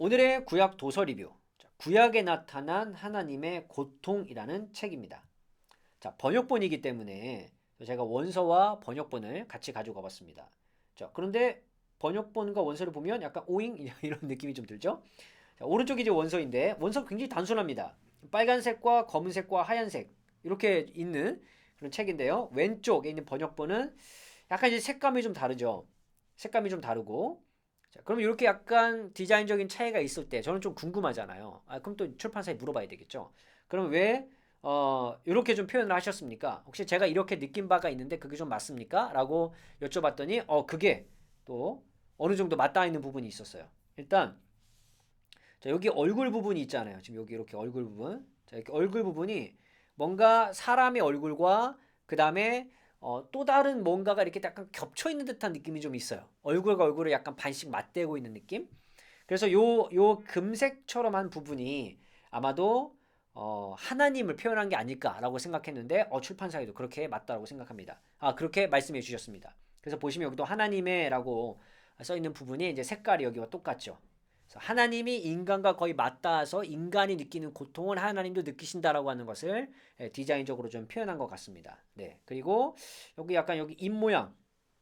오늘의 구약 도서 리뷰. 구약에 나타난 하나님의 고통이라는 책입니다. 자, 번역본이기 때문에 제가 원서와 번역본을 같이 가지고 와봤습니다. 자, 그런데 번역본과 원서를 보면 약간 오잉 이런 느낌이 좀 들죠? 자, 오른쪽이 이제 원서인데 원서가 굉장히 단순합니다. 빨간색과 검은색과 하얀색 이렇게 있는 그런 책인데요. 왼쪽에 있는 번역본은 약간 이제 색감이 좀 다르죠. 색감이 좀 다르고. 자, 그럼 이렇게 약간 디자인적인 차이가 있을 때 저는 좀 궁금하잖아요. 아, 그럼 또 출판사에 물어봐야 되겠죠. 그럼 왜 이렇게 좀 표현을 하셨습니까? 혹시 제가 이렇게 느낀 바가 있는데 그게 좀 맞습니까? 라고 여쭤봤더니 그게 또 어느 정도 맞닿아 있는 부분이 있었어요. 일단 자, 여기 얼굴 부분이 있잖아요. 지금 여기 이렇게 얼굴 부분. 자, 이렇게 얼굴 부분이 뭔가 사람의 얼굴과 그 다음에 또 다른 뭔가가 이렇게 약간 겹쳐 있는 듯한 느낌이 좀 있어요. 얼굴과 얼굴을 약간 반씩 맞대고 있는 느낌? 그래서 요 금색처럼 한 부분이 아마도 하나님을 표현한 게 아닐까라고 생각했는데 출판사에도 그렇게 맞다라고 생각합니다. 아, 그렇게 말씀해 주셨습니다. 그래서 보시면 여기도 하나님의라고 써 있는 부분이 이제 색깔이 여기와 똑같죠. 하나님이 인간과 거의 맞닿아서 인간이 느끼는 고통을 하나님도 느끼신다라고 하는 것을 디자인적으로 좀 표현한 것 같습니다. 네. 그리고 여기 약간 여기 입 모양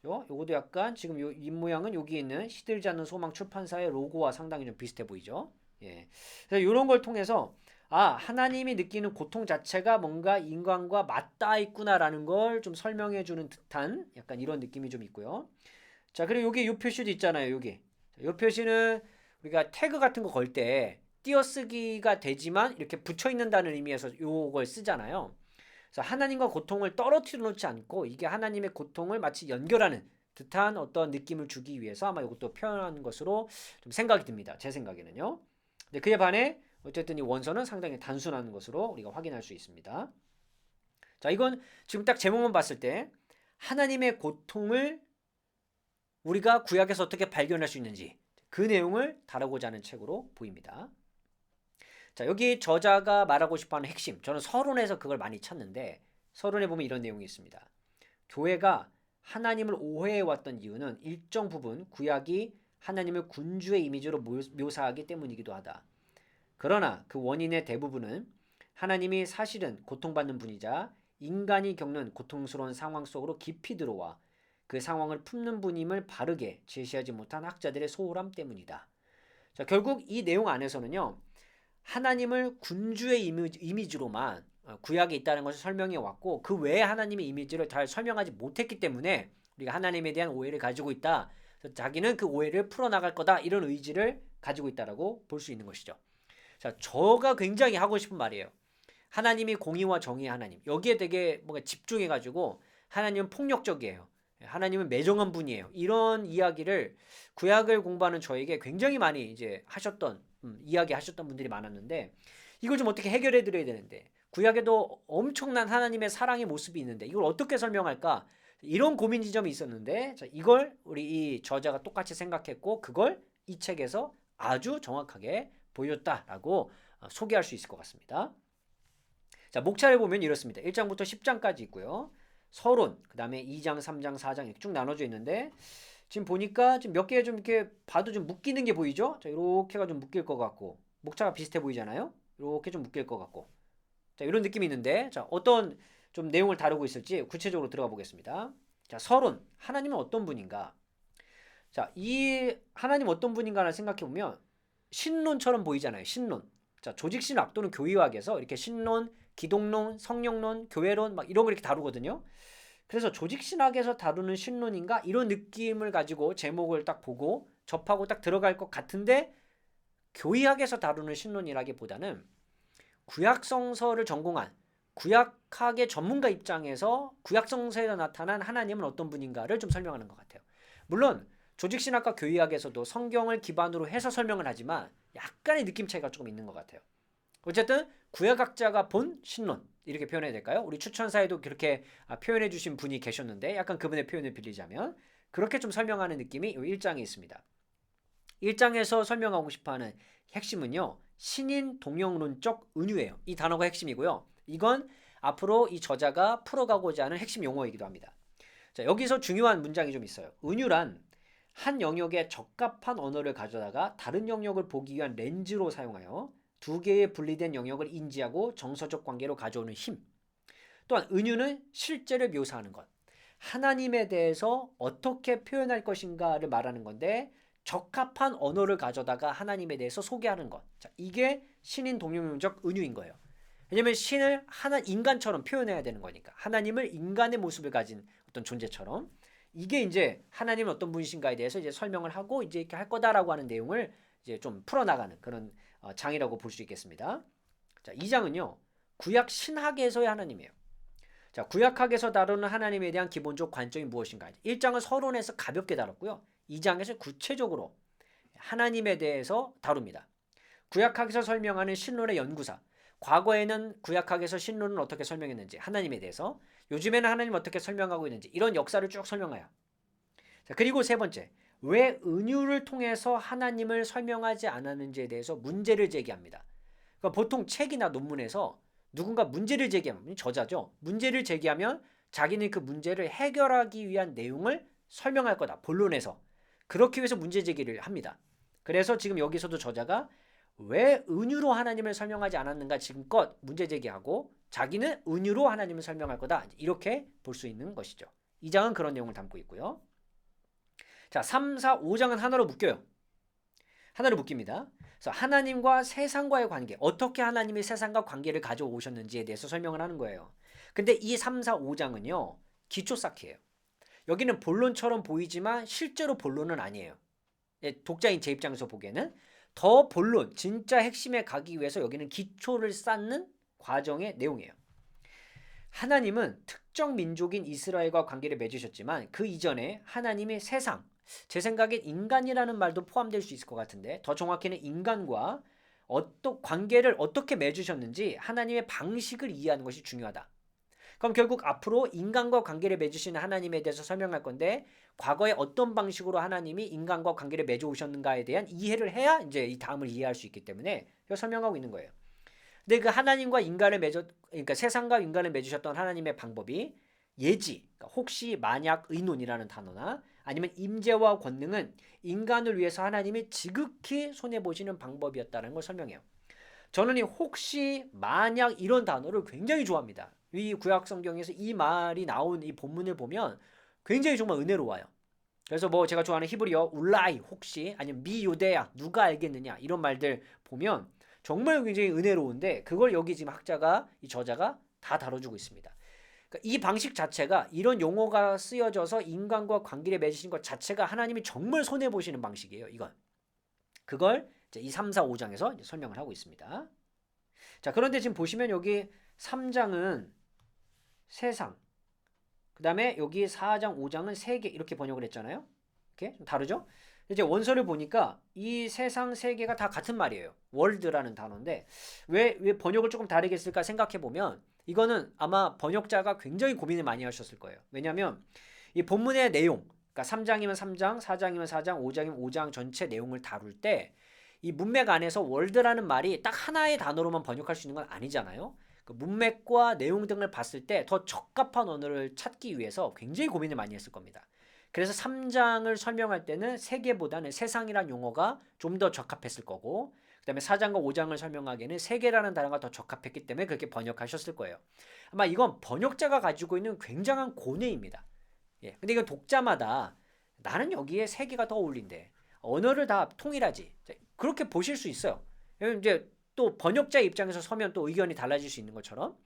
요것도 약간 지금 요 입 모양은 여기 있는 시들지 않는 소망 출판사의 로고와 상당히 좀 비슷해 보이죠. 예. 그래서 이런 걸 통해서 하나님이 느끼는 고통 자체가 뭔가 인간과 맞닿아 있구나라는 걸 좀 설명해 주는 듯한 약간 이런 느낌이 좀 있고요. 자, 그리고 여기 요 표시도 있잖아요. 여기. 요 표시는 우리가 태그 같은 거 걸 때 띄어쓰기가 되지만 이렇게 붙여 있는다는 의미에서 요걸 쓰잖아요. 그래서 하나님과 고통을 떨어뜨려 놓지 않고 이게 하나님의 고통을 마치 연결하는 듯한 어떤 느낌을 주기 위해서 아마 이것도 표현한 것으로 좀 생각이 듭니다. 제 생각에는요. 근데 그에 반해 어쨌든 이 원서는 상당히 단순한 것으로 우리가 확인할 수 있습니다. 자, 이건 지금 딱 제목만 봤을 때 하나님의 고통을 우리가 구약에서 어떻게 발견할 수 있는지 그 내용을 다루고자 하는 책으로 보입니다. 자, 여기 저자가 말하고 싶어하는 핵심, 저는 서론에서 그걸 많이 찾는데 서론에 보면 이런 내용이 있습니다. 교회가 하나님을 오해해왔던 이유는 일정 부분 구약이 하나님을 군주의 이미지로 묘사하기 때문이기도 하다. 그러나 그 원인의 대부분은 하나님이 사실은 고통받는 분이자 인간이 겪는 고통스러운 상황 속으로 깊이 들어와 그 상황을 품는 분임을 바르게 제시하지 못한 학자들의 소홀함 때문이다. 자, 결국 이 내용 안에서는요. 하나님을 군주의 이미지로만 구약에 있다는 것을 설명해 왔고 그 외에 하나님의 이미지를 잘 설명하지 못했기 때문에 우리가 하나님에 대한 오해를 가지고 있다. 자기는 그 오해를 풀어나갈 거다. 이런 의지를 가지고 있다라고 볼 수 있는 것이죠. 자, 저가 굉장히 하고 싶은 말이에요. 하나님이 공의와 정의의 하나님. 여기에 되게 뭔가 집중해가지고 하나님은 폭력적이에요. 하나님은 매정한 분이에요. 이런 이야기를 구약을 공부하는 저에게 굉장히 많이 이제 하셨던 이야기 하셨던 분들이 많았는데 이걸 좀 어떻게 해결해 드려야 되는데 구약에도 엄청난 하나님의 사랑의 모습이 있는데 이걸 어떻게 설명할까? 이런 고민 지점이 있었는데 자, 이걸 우리 이 저자가 똑같이 생각했고 그걸 이 책에서 아주 정확하게 보여줬다라고 소개할 수 있을 것 같습니다. 자, 목차를 보면 이렇습니다. 1장부터 10장까지 있고요. 서론, 그 다음에 2장, 3장, 4장 이렇게 쭉 나눠져 있는데 지금 보니까 지금 몇 개 좀 이렇게 봐도 좀 묶이는 게 보이죠? 자, 이렇게가 좀 묶일 것 같고 목차가 비슷해 보이잖아요? 이렇게 좀 묶일 것 같고 자, 이런 느낌이 있는데 자, 어떤 좀 내용을 다루고 있을지 구체적으로 들어가 보겠습니다. 자, 서론, 하나님은 어떤 분인가? 자, 이 하나님 어떤 분인가를 생각해 보면 신론처럼 보이잖아요. 신론. 자, 조직신학 또는 교의학에서 이렇게 신론, 기독론, 성령론, 교회론 막 이런 걸 이렇게 다루거든요. 그래서 조직신학에서 다루는 신론인가 이런 느낌을 가지고 제목을 딱 보고 접하고 딱 들어갈 것 같은데 교의학에서 다루는 신론이라기보다는 구약성서를 전공한 구약학의 전문가 입장에서 구약성서에 나타난 하나님은 어떤 분인가를 좀 설명하는 것 같아요. 물론 조직신학과 교의학에서도 성경을 기반으로 해서 설명을 하지만 약간의 느낌 차이가 조금 있는 것 같아요. 어쨌든 구약학자가 본 신론 이렇게 표현해야 될까요? 우리 추천사에도 그렇게 표현해 주신 분이 계셨는데 약간 그분의 표현을 빌리자면 그렇게 좀 설명하는 느낌이 이 1장에 있습니다. 1장에서 설명하고 싶어하는 핵심은요. 신인 동영론적 은유예요. 이 단어가 핵심이고요. 이건 앞으로 이 저자가 풀어가고자 하는 핵심 용어이기도 합니다. 자, 여기서 중요한 문장이 좀 있어요. 은유란 한 영역에 적합한 언어를 가져다가 다른 영역을 보기 위한 렌즈로 사용하여 두 개의 분리된 영역을 인지하고 정서적 관계로 가져오는 힘. 또한 은유는 실제를 묘사하는 것. 하나님에 대해서 어떻게 표현할 것인가를 말하는 건데 적합한 언어를 가져다가 하나님에 대해서 소개하는 것. 자, 이게 신인 동용명적 은유인 거예요. 왜냐면 신을 인간처럼 표현해야 되는 거니까. 하나님을 인간의 모습을 가진 어떤 존재처럼. 이게 이제 하나님은 어떤 분이신가에 대해서 이제 설명을 하고 이제 이렇게 할 거다라고 하는 내용을 이제 좀 풀어나가는 그런 장이라고 볼 수 있겠습니다. 자, 2장은요. 구약 신학에서의 하나님이에요. 자, 구약학에서 다루는 하나님에 대한 기본적 관점이 무엇인가? 1장은 서론에서 가볍게 다뤘고요. 2장에서 구체적으로 하나님에 대해서 다룹니다. 구약학에서 설명하는 신론의 연구사. 과거에는 구약학에서 신론은 어떻게 설명했는지, 하나님에 대해서, 요즘에는 하나님 어떻게 설명하고 있는지, 이런 역사를 쭉 설명해요. 자, 그리고 세 번째, 왜 은유를 통해서 하나님을 설명하지 않았는지에 대해서 문제를 제기합니다. 그러니까 보통 책이나 논문에서 누군가 문제를 제기하면, 저자죠. 문제를 제기하면 자기는 그 문제를 해결하기 위한 내용을 설명할 거다. 본론에서. 그렇기 위해서 문제 제기를 합니다. 그래서 지금 여기서도 저자가 왜 은유로 하나님을 설명하지 않았는가 지금껏 문제 제기하고 자기는 은유로 하나님을 설명할 거다. 이렇게 볼 수 있는 것이죠. 2장은 그런 내용을 담고 있고요. 자, 3, 4, 5장은 하나로 묶여요. 하나로 묶입니다. 그래서 하나님과 세상과의 관계, 어떻게 하나님이 세상과 관계를 가져오셨는지에 대해서 설명을 하는 거예요. 근데 이 3, 4, 5장은요. 기초 쌓기예요. 여기는 본론처럼 보이지만 실제로 본론은 아니에요. 독자인 제 입장에서 보기에는 더 본론, 진짜 핵심에 가기 위해서 여기는 기초를 쌓는 과정의 내용이에요. 하나님은 특정 민족인 이스라엘과 관계를 맺으셨지만 그 이전에 하나님이 세상, 제 생각엔 인간이라는 말도 포함될 수 있을 것 같은데 더 정확히는 인간과 관계를 어떻게 맺으셨는지 하나님의 방식을 이해하는 것이 중요하다. 그럼 결국 앞으로 인간과 관계를 맺으시는 하나님에 대해서 설명할 건데 과거에 어떤 방식으로 하나님이 인간과 관계를 맺어 오셨는가에 대한 이해를 해야 이제 이 다음을 이해할 수 있기 때문에 설명하고 있는 거예요. 근데 그 하나님과 인간을 그러니까 세상과 인간을 맺으셨던 하나님의 방법이 예지, 그러니까 혹시 만약 의논이라는 단어나 아니면 임재와 권능은 인간을 위해서 하나님이 지극히 손해보시는 방법이었다는 걸 설명해요. 저는 이 혹시 만약 이런 단어를 굉장히 좋아합니다. 이 구약 성경에서 이 말이 나온 이 본문을 보면 굉장히 정말 은혜로워요. 그래서 뭐 제가 좋아하는 히브리어 울라이 혹시 아니면 미유대야 누가 알겠느냐 이런 말들 보면 정말 굉장히 은혜로운데 그걸 여기 지금 이 저자가 다 다뤄주고 있습니다. 그러니까 이 방식 자체가 이런 용어가 쓰여져서 인간과 관계를 맺으신 것 자체가 하나님이 정말 손해보시는 방식이에요. 이건. 그걸 이제 이 3, 4, 5장에서 이제 설명을 하고 있습니다. 자, 그런데 지금 보시면 여기 3장은 세상, 그 다음에 여기 4장, 5장은 세계 이렇게 번역을 했잖아요. 이렇게 좀 다르죠? 이제 원서를 보니까 이 세상 세계가 다 같은 말이에요. 월드라는 단어인데 왜 번역을 조금 다르게 했을까 생각해 보면 이거는 아마 번역자가 굉장히 고민을 많이 하셨을 거예요. 왜냐하면 이 본문의 내용, 그러니까 3장이면 3장, 4장이면 4장, 5장이면 5장 전체 내용을 다룰 때 이 문맥 안에서 월드라는 말이 딱 하나의 단어로만 번역할 수 있는 건 아니잖아요. 그 문맥과 내용 등을 봤을 때 더 적합한 언어를 찾기 위해서 굉장히 고민을 많이 했을 겁니다. 그래서 3장을 설명할 때는 세계보다는 세상이란 용어가 좀 더 적합했을 거고 그 다음에 4장과 5장을 설명하기에는 세계라는 단어가 더 적합했기 때문에 그렇게 번역하셨을 거예요. 아마 이건 번역자가 가지고 있는 굉장한 고뇌입니다. 예, 근데 이건 독자마다 나는 여기에 세계가 더 어울린대. 언어를 다 통일하지. 그렇게 보실 수 있어요. 이제 또 번역자 입장에서 서면 또 의견이 달라질 수 있는 것처럼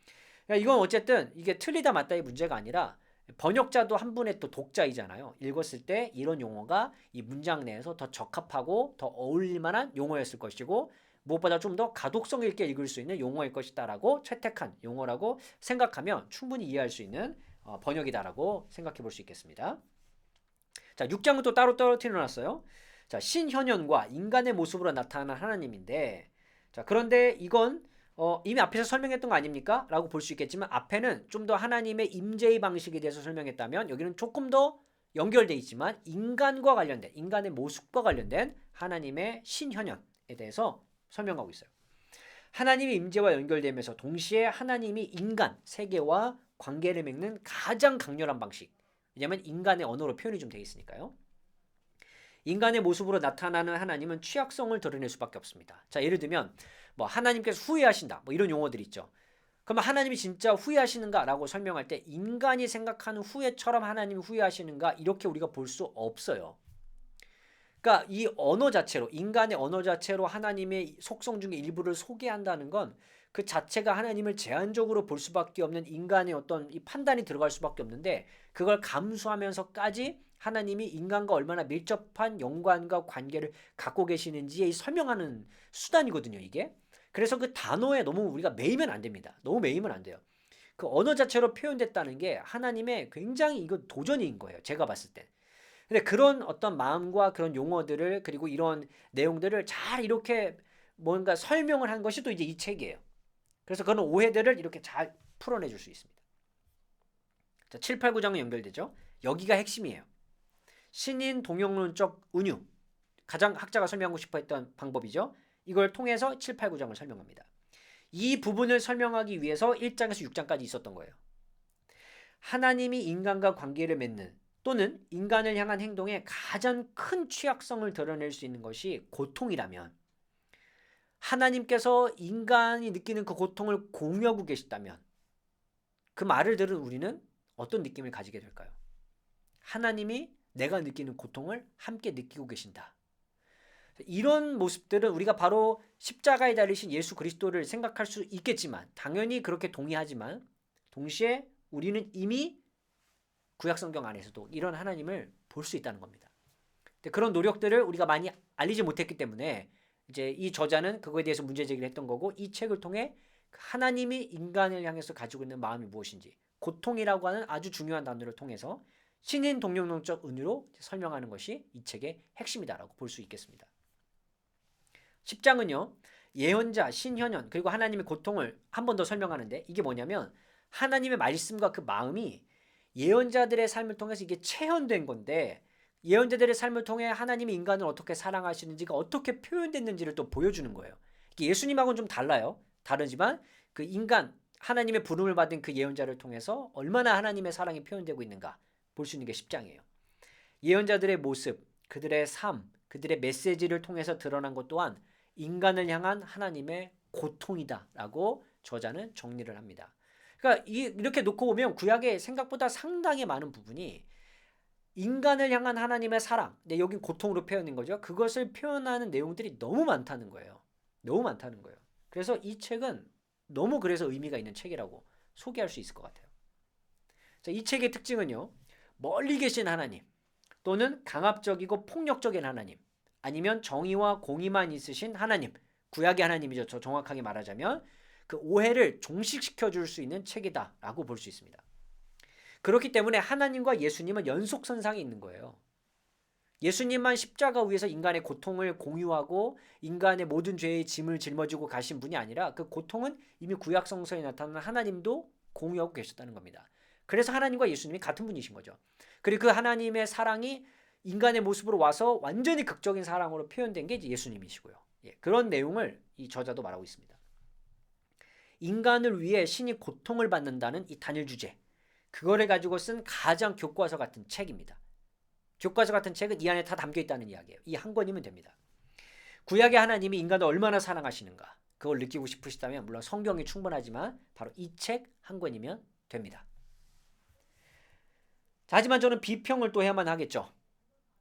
이건 어쨌든 이게 틀리다 맞다의 문제가 아니라 번역자도 한 분의 또 독자이잖아요. 읽었을 때 이런 용어가 이 문장 내에서 더 적합하고 더 어울릴 만한 용어였을 것이고 무엇보다 좀 더 가독성 있게 읽을 수 있는 용어일 것이다라고 채택한 용어라고 생각하면 충분히 이해할 수 있는 번역이다라고 생각해 볼 수 있겠습니다. 자, 6장은 또 따로 떨어뜨려놨어요. 자, 신현현과 인간의 모습으로 나타나는 하나님인데 자, 그런데 이건 이미 앞에서 설명했던 거 아닙니까? 라고 볼 수 있겠지만 앞에는 좀 더 하나님의 임재의 방식에 대해서 설명했다면 여기는 조금 더 연결되어 있지만 인간과 관련된 인간의 모습과 관련된 하나님의 신현현에 대해서 설명하고 있어요. 하나님의 임재와 연결되면서 동시에 하나님이 인간, 세계와 관계를 맺는 가장 강렬한 방식. 왜냐하면 인간의 언어로 표현이 좀 되어 있으니까요. 인간의 모습으로 나타나는 하나님은 취약성을 드러낼 수밖에 없습니다. 자, 예를 들면 뭐 하나님께서 후회하신다, 뭐 이런 용어들 있죠. 그러면 하나님이 진짜 후회하시는가라고 설명할 때 인간이 생각하는 후회처럼 하나님이 후회하시는가 이렇게 우리가 볼 수 없어요. 그러니까 이 언어 자체로, 인간의 언어 자체로 하나님의 속성 중에 일부를 소개한다는 건 그 자체가 하나님을 제한적으로 볼 수밖에 없는 인간의 어떤 이 판단이 들어갈 수밖에 없는데, 그걸 감수하면서까지 하나님이 인간과 얼마나 밀접한 연관과 관계를 갖고 계시는지에 설명하는 수단이거든요, 이게. 그래서 그 단어에 너무 우리가 매이면 안 됩니다. 너무 매이면 안 돼요. 그 언어 자체로 표현됐다는 게 하나님의 굉장히 이거 도전인 거예요, 제가 봤을 때. 근데 그런 어떤 마음과 그런 용어들을, 그리고 이런 내용들을 잘 이렇게 뭔가 설명을 한 것이 또 이제 이 책이에요. 그래서 그런 오해들을 이렇게 잘 풀어내 줄 수 있습니다. 자, 7, 8, 9장은 연결되죠. 여기가 핵심이에요. 신인 동용론적 은유, 가장 학자가 설명하고 싶어 했던 방법이죠. 이걸 통해서 7, 8, 9장을 설명합니다. 이 부분을 설명하기 위해서 1장에서 6장까지 있었던 거예요. 하나님이 인간과 관계를 맺는, 또는 인간을 향한 행동에 가장 큰 취약성을 드러낼 수 있는 것이 고통이라면, 하나님께서 인간이 느끼는 그 고통을 공유하고 계시다면, 그 말을 들은 우리는 어떤 느낌을 가지게 될까요? 하나님이 내가 느끼는 고통을 함께 느끼고 계신다. 이런 모습들은 우리가 바로 십자가에 달리신 예수 그리스도를 생각할 수 있겠지만, 당연히 그렇게 동의하지만 동시에 우리는 이미 구약성경 안에서도 이런 하나님을 볼 수 있다는 겁니다. 그런 노력들을 우리가 많이 알리지 못했기 때문에 이제 이 저자는 그거에 대해서 문제 제기를 했던 거고, 이 책을 통해 하나님이 인간을 향해서 가지고 있는 마음이 무엇인지, 고통이라고 하는 아주 중요한 단어를 통해서 신인 동용론적 은유로 설명하는 것이 이 책의 핵심이다라고 볼 수 있겠습니다. 10장은요, 예언자, 신현현, 그리고 하나님의 고통을 한 번 더 설명하는데, 이게 뭐냐면 하나님의 말씀과 그 마음이 예언자들의 삶을 통해서 이게 체현된 건데, 예언자들의 삶을 통해 하나님이 인간을 어떻게 사랑하시는지가 어떻게 표현됐는지를 또 보여주는 거예요. 예수님하고는 좀 달라요. 다르지만 그 인간, 하나님의 부름을 받은 그 예언자를 통해서 얼마나 하나님의 사랑이 표현되고 있는가 볼 수 있는 게 10장이에요. 예언자들의 모습, 그들의 삶, 그들의 메시지를 통해서 드러난 것 또한 인간을 향한 하나님의 고통이다라고 저자는 정리를 합니다. 그러니까 이렇게 놓고 보면 구약의 생각보다 상당히 많은 부분이 인간을 향한 하나님의 사랑, 근데 여기 고통으로 표현된 거죠. 그것을 표현하는 내용들이 너무 많다는 거예요. 너무 많다는 거예요. 그래서 이 책은 너무 그래서 의미가 있는 책이라고 소개할 수 있을 것 같아요. 자, 이 책의 특징은요, 멀리 계신 하나님, 또는 강압적이고 폭력적인 하나님, 아니면 정의와 공의만 있으신 하나님, 구약의 하나님이죠. 저 정확하게 말하자면 그 오해를 종식시켜 줄 수 있는 책이다라고 볼 수 있습니다. 그렇기 때문에 하나님과 예수님은 연속선상에 있는 거예요. 예수님만 십자가 위에서 인간의 고통을 공유하고 인간의 모든 죄의 짐을 짊어지고 가신 분이 아니라, 그 고통은 이미 구약 성서에 나타나는 하나님도 공유하고 계셨다는 겁니다. 그래서 하나님과 예수님이 같은 분이신 거죠. 그리고 그 하나님의 사랑이 인간의 모습으로 와서 완전히 극적인 사랑으로 표현된 게 이제 예수님이시고요. 그런 내용을 이 저자도 말하고 있습니다. 인간을 위해 신이 고통을 받는다는 이 단일 주제, 그거를 가지고 쓴 가장 교과서 같은 책입니다. 교과서 같은 책은 이 안에 다 담겨 있다는 이야기예요. 이 한 권이면 됩니다. 구약의 하나님이 인간을 얼마나 사랑하시는가, 그걸 느끼고 싶으시다면 물론 성경이 충분하지만 바로 이 책 한 권이면 됩니다. 자, 하지만 저는 비평을 또 해야만 하겠죠.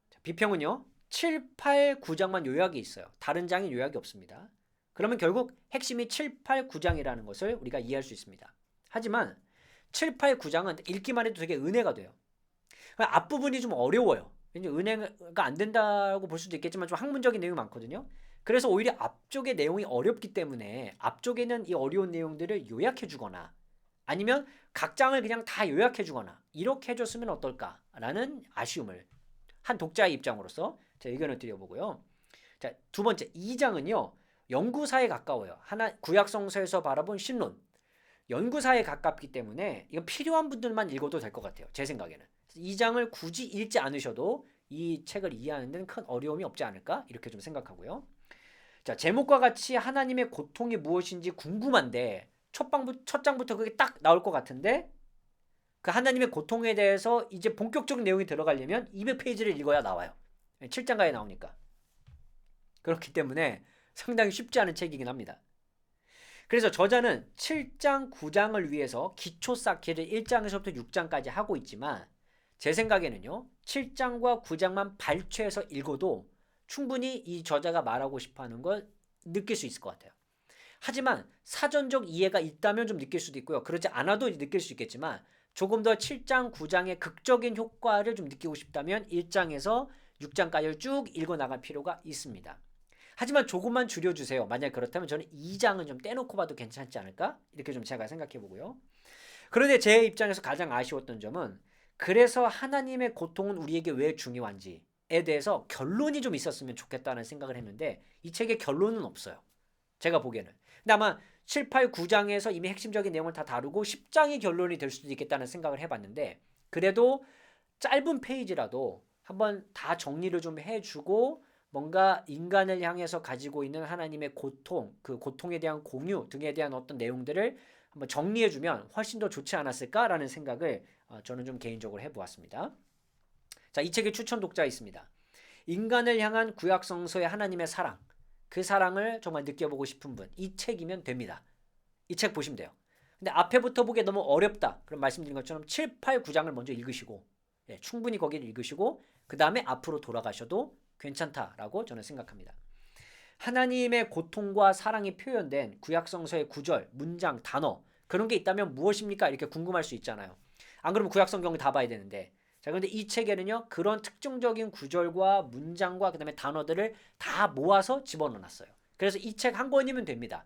자, 비평은요, 7, 8, 9장만 요약이 있어요. 다른 장에 요약이 없습니다. 그러면 결국 핵심이 7, 8, 9장이라는 것을 우리가 이해할 수 있습니다. 하지만 7, 8, 9장은 읽기만 해도 되게 은혜가 돼요. 앞부분이 좀 어려워요. 은혜가 안 된다고 볼 수도 있겠지만 좀 학문적인 내용이 많거든요. 그래서 오히려 앞쪽의 내용이 어렵기 때문에 앞쪽에는 이 어려운 내용들을 요약해 주거나, 아니면 각 장을 그냥 다 요약해 주거나 이렇게 해줬으면 어떨까라는 아쉬움을 한 독자의 입장으로서 제가 의견을 드려보고요. 자, 두 번째 2장은요, 연구사에 가까워요. 구약 성서에서 바라본 신론, 연구사에 가깝기 때문에 이건 필요한 분들만 읽어도 될 것 같아요. 제 생각에는. 이 장을 굳이 읽지 않으셔도 이 책을 이해하는 데는 큰 어려움이 없지 않을까 이렇게 좀 생각하고요. 자, 제목과 같이 하나님의 고통이 무엇인지 궁금한데 첫 장부터 그게 딱 나올 것 같은데, 그 하나님의 고통에 대해서 이제 본격적인 내용이 들어가려면 200페이지를 읽어야 나와요. 7장가에 나오니까. 그렇기 때문에 상당히 쉽지 않은 책이긴 합니다. 그래서 저자는 7장, 9장을 위해서 기초 쌓기를 1장에서부터 6장까지 하고 있지만 제 생각에는요. 7장과 9장만 발췌해서 읽어도 충분히 이 저자가 말하고 싶어하는 걸 느낄 수 있을 것 같아요. 하지만 사전적 이해가 있다면 좀 느낄 수도 있고요. 그렇지 않아도 느낄 수 있겠지만 조금 더 7장, 9장의 극적인 효과를 좀 느끼고 싶다면 1장에서 6장까지를 쭉 읽어나갈 필요가 있습니다. 하지만 조금만 줄여주세요. 만약 그렇다면 저는 2장은 좀 떼놓고 봐도 괜찮지 않을까? 이렇게 좀 제가 생각해 보고요. 그런데 제 입장에서 가장 아쉬웠던 점은 그래서 하나님의 고통은 우리에게 왜 중요한지에 대해서 결론이 좀 있었으면 좋겠다는 생각을 했는데 이 책에 결론은 없어요. 제가 보기에는. 근데 아마 7, 8, 9장에서 이미 핵심적인 내용을 다 다루고 10장이 결론이 될 수도 있겠다는 생각을 해봤는데 그래도 짧은 페이지라도 한번 다 정리를 좀 해주고 뭔가 인간을 향해서 가지고 있는 하나님의 고통, 그 고통에 대한 공유 등에 대한 어떤 내용들을 한번 정리해주면 훨씬 더 좋지 않았을까라는 생각을 저는 좀 개인적으로 해보았습니다. 자, 이 책의 추천 독자 있습니다. 인간을 향한 구약 성서의 하나님의 사랑, 그 사랑을 정말 느껴보고 싶은 분, 이 책이면 됩니다. 이 책 보시면 돼요. 근데 앞에부터 보기에 너무 어렵다. 그럼 말씀드린 것처럼 7, 8, 9장을 먼저 읽으시고 충분히 거기를 읽으시고 그 다음에 앞으로 돌아가셔도 괜찮다라고 저는 생각합니다. 하나님의 고통과 사랑이 표현된 구약성서의 구절, 문장, 단어 그런 게 있다면 무엇입니까? 이렇게 궁금할 수 있잖아요. 안 그러면 구약성경을 다 봐야 되는데 자, 그런데 이 책에는요 그런 특정적인 구절과 문장과 그 다음에 단어들을 다 모아서 집어넣어놨어요. 그래서 이 책 한 권이면 됩니다.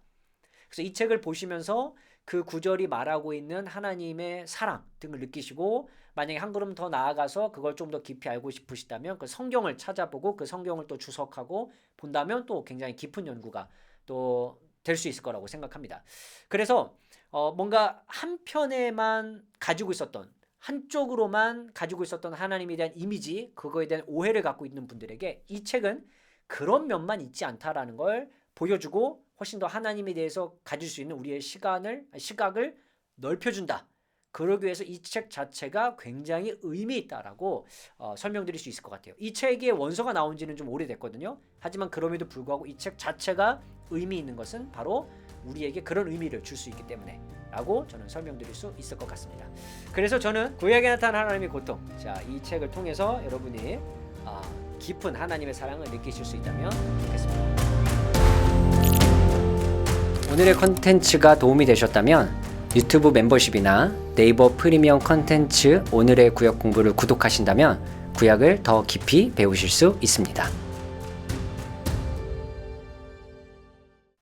그래서 이 책을 보시면서 그 구절이 말하고 있는 하나님의 사랑 등을 느끼시고 만약에 한 걸음 더 나아가서 그걸 좀 더 깊이 알고 싶으시다면 그 성경을 찾아보고 그 성경을 또 주석하고 본다면 또 굉장히 깊은 연구가 또 될 수 있을 거라고 생각합니다. 그래서 뭔가 한 편에만 가지고 있었던 한쪽으로만 가지고 있었던 하나님에 대한 이미지 그거에 대한 오해를 갖고 있는 분들에게 이 책은 그런 면만 있지 않다라는 걸 보여주고 훨씬 더 하나님에 대해서 가질 수 있는 우리의 시각을 넓혀준다. 그러기 위해서 이 책 자체가 굉장히 의미 있다라고 설명드릴 수 있을 것 같아요. 이 책의 원서가 나온 지는 좀 오래됐거든요. 하지만 그럼에도 불구하고 이 책 자체가 의미 있는 것은 바로 우리에게 그런 의미를 줄 수 있기 때문에 라고 저는 설명드릴 수 있을 것 같습니다. 그래서 저는 구약에 나타난 하나님의 고통, 자, 이 책을 통해서 여러분이 깊은 하나님의 사랑을 느끼실 수 있다면 좋겠습니다. 오늘의 컨텐츠가 도움이 되셨다면 유튜브 멤버십이나 네이버 프리미엄 컨텐츠 오늘의 구약 공부를 구독하신다면 구약을 더 깊이 배우실 수 있습니다.